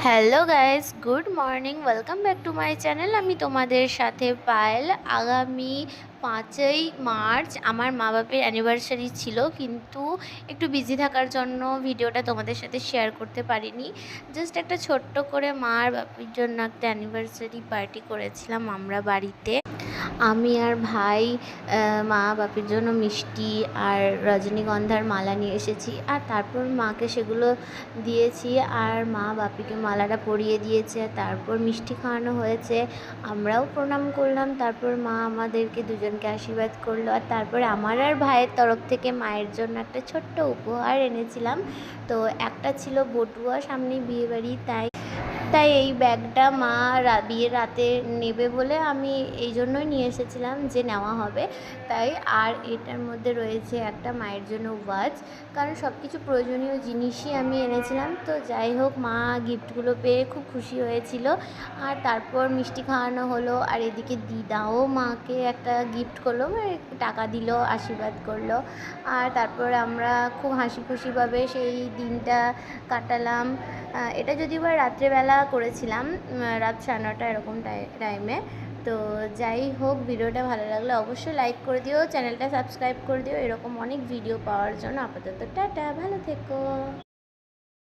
Hello guys, good morning, welcome back to my channel. আমি তোমাদের সাথে পায়েল। আগামী 5ই মার্চ আমার মা বাপের অ্যানিভার্সারি ছিল, কিন্তু একটু বিজি থাকার জন্য ভিডিওটা তোমাদের সাথে শেয়ার করতে পারিনি। জাস্ট একটা ছোট্ট করে মার বাপের জন্য একটা অ্যানিভার্সারি পার্টি করেছিলাম আমরা বাড়িতে। আমি আর ভাই মা বাপের জন্য মিষ্টি আর রজনীগন্ধার মালা নিয়ে এসেছি, আর তারপর মাকে সেগুলো দিয়েছি, আর মা বাপিকে মালাটা পরিয়ে দিয়েছে। তারপর মিষ্টি খাওয়ানো হয়েছে, আমরাও প্রণাম করলাম। তারপর মা আমাদেরকে দুজনকে আশীর্বাদ করলো, আর তারপরে আমার আর ভাইয়ের তরফ থেকে মায়ের জন্য একটা ছোট্ট উপহার এনেছিলাম। তো একটা ছিল বটুয়া, সামনেই বিয়েবাড়ি, তাই এই ব্যাগটা মা বিয়ের রাতে নেবে বলে আমি এই জন্যই নিয়ে এসেছিলাম যে নেওয়া হবে তাই। আর এটার মধ্যে রয়েছে একটা মায়ের জন্য ওয়াচ, কারণ সব কিছু প্রয়োজনীয় জিনিসই আমি এনেছিলাম। তো যাই হোক, মা গিফটগুলো পেয়ে খুব খুশি হয়েছিল। আর তারপর মিষ্টি খাওয়ানো হলো, আর এদিকে দিদাও মাকে একটা গিফট করলো, মানে টাকা দিল, আশীর্বাদ করলো। আর তারপর আমরা খুব হাসি খুশিভাবে সেই দিনটা কাটালাম। এটা যদিও বা রাত্রেবেলা করেছিলাম, রাত 9:30 এরকম টাইমে। তো যাই হোক, ভিডিওটা ভালো লাগলে অবশ্যই লাইক করে দিও, চ্যানেলটা সাবস্ক্রাইব করে দিও এরকম অনেক ভিডিও পাওয়ার জন্য। আপাতত টাটা, ভালো থেকো।